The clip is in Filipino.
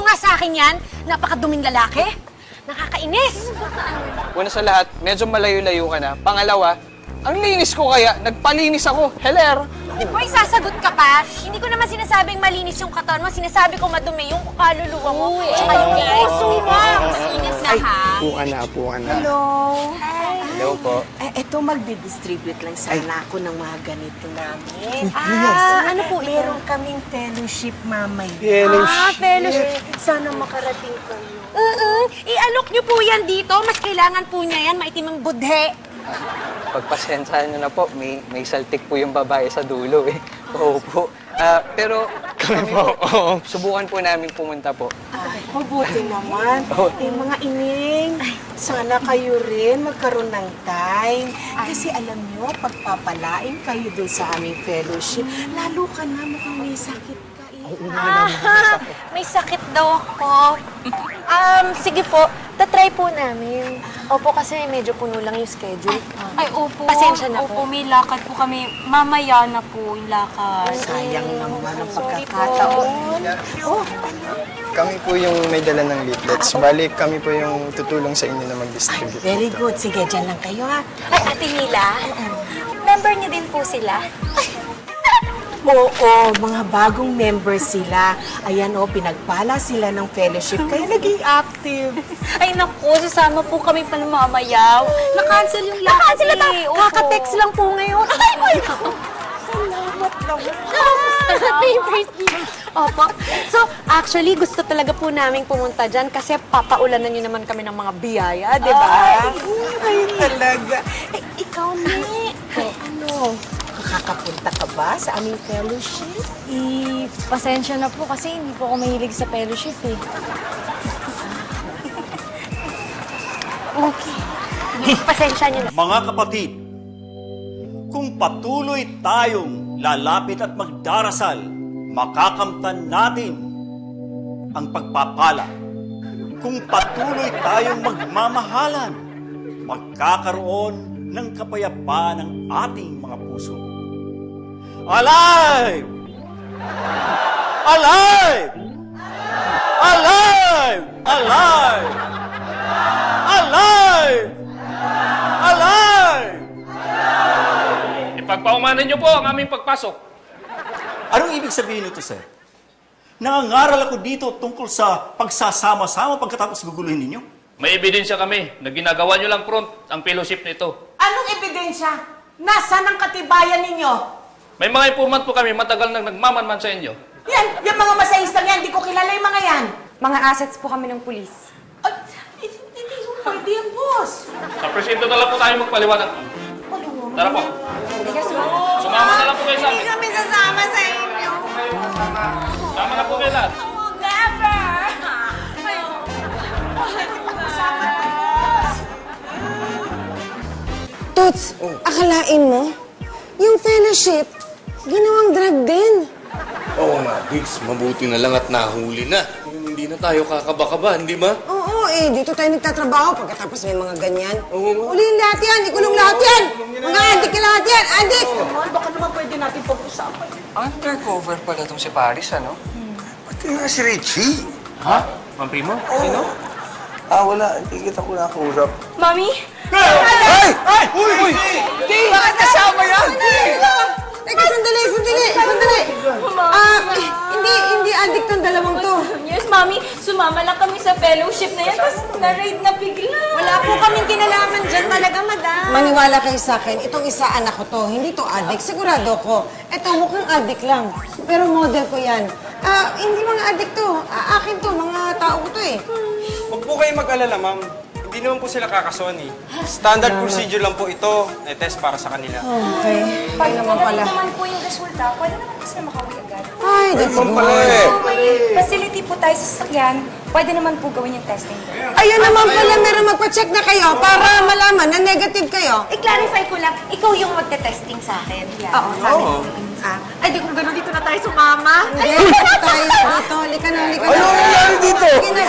nga sa akin yan. Napakaduming lalaki. Nakakainis. Una sa lahat, medyo malayo-layo ka na. Pangalawa, ang linis ko kaya, nagpalinis ako. Heler! Boy, sasagot ka pa. Hindi ko naman sinasabing malinis yung katawan mo. Sinasabi ko madumi yung kaluluwa mo. Tsaka yung puso mo. Masinis na, ha? Upuan na. Hello. Hello po. Eto, magdi-distribute lang sana ako ng mga ganito namin. Ano po ito? Meron kaming fellowship mamaya. Fellowship. Sana makarating kayo. I-alok niyo po yan dito. Mas kailangan po niya yan. Maitim ang budhe. Pagpasensyahan nyo na po, may saltik po yung babae sa dulo eh. Oo po. Pero kami po, subukan po namin pumunta po. Mabuti naman. Mga ining, sana kayo rin magkaroon ng time. Kasi alam nyo, pagpapalain kayo doon sa aming fellowship, lalo ka na mukhang may sakit ka eh. May sakit daw ako. Sige po, tatry po namin. Opo, kasi medyo puno lang yung schedule. Ay, opo. Pasensya na po. Opo, may lakad po kami. Mamaya na po yung lakad. Sayang naman ang pagkakataon. Kami po yung may dala ng leaflets. Bali, kami po yung tutulong sa inyo na mag-distribute. Very good. Sige, dyan lang kayo ha. Ay, Ate Mila, member niyo din po sila? Oo, mga bagong members sila. Ayan pinagpala sila ng fellowship, kaya naging active. Ay, naku, sasama po kami pa ng mamayaw. Na-cancel yung lakad. Sila kaka-text lang po ngayon. Ay, my God! Salamat naman. Opo. So, actually, gusto talaga po namin pumunta dyan kasi papaulanan niyo naman kami ng mga biyaya, di ba? Ay, talaga. Ikaw, ni. Ano? Makakapunta ka ba sa aming fellowship? Pasensya na po kasi hindi po ako mahilig sa fellowship eh. Okay. Pasensya niyo na. Mga kapatid, kung patuloy tayong lalapit at magdarasal, makakamtan natin ang pagpapala. Kung patuloy tayong magmamahalan, magkakaroon ng kapayapaan ng ating mga puso. Alive! Alive! Alive! Alive! Alive! Alive! Ipagpaumanan niyo po ang aming pagpasok. Anong ibig sabihin nito, sir? Nangangaral ako dito tungkol sa pagsasama-sama pagkatapos guguluhin ninyo? May ebidensya kami na ginagawa niyo lang front ang fellowship nito. Anong ebidensya? Nasaan ang katibayan ninyo? May mga informant po kami matagal nang nagmamanman sa inyo. Yan, yung mga masahistang yan, di ko kilala yung mga yan. Mga assets po kami ng pulis. Ay, hindi ko pwede yan, boss. Sa presinto na lang po tayo magpaliwanag. Tara po. Sumama na lang po kayo sa amin. Hindi kami sasama sa inyo. Sama na po kayo lahat. Never! Toots, akalain mo, yung fellowship, ginawang drug din. Oo nga, Diggs. Mabuti na lang at nahuli na. Hindi na tayo kakaba-kaba, hindi ba? Oo, dito tayo nagtatrabaho pagkatapos may mga ganyan. Oo nga. Ulihin lahat yan, ikulong lahat yan! Mga adik ka lahat yan, adik! Baka naman pwede natin pag-usapan. Undercover pala itong si Paris, ano? Pati nga si Richie. Ha? Ma'am Primo? Sino? Wala. Hindi kita ko nakausap. Mami? Ay! Ay! Uy! Bakit kasama yan? Teka, sandali! Hindi adik tong dalawang to. Yes, Mami. Sumama lang kami sa fellowship na yan, tapos na-raid na bigla. Wala po kaming kinalaman dyan talaga, madam. Maniwala kayo sa akin, itong isa anak ko to, hindi to adik, sigurado ko. Ito mukhang adik lang, pero model ko yan. Hindi mga adik to, akin to, mga tao ko to eh. Huwag po kayo mag-alala, ma'am. Hindi naman po sila kakason eh. Standard procedure lang po ito. Test para sa kanila. Okay, Pag naman pala. naman po yung resulta, pwede naman po sila makauwi agad. Ay, that's good. May facility po tayo sa sasakyan. Pwede naman po gawin yung testing ko. Ayun naman pala, meron magpa-check na kayo para malaman na negative kayo. I-clarify ko lang, ikaw yung magte-testing sa akin. Oo, sa amin. Ay, di kung gano'n dito na tayo sumama. Hindi, tayo dito. Halika na. Ano nangyari dito? Sige na.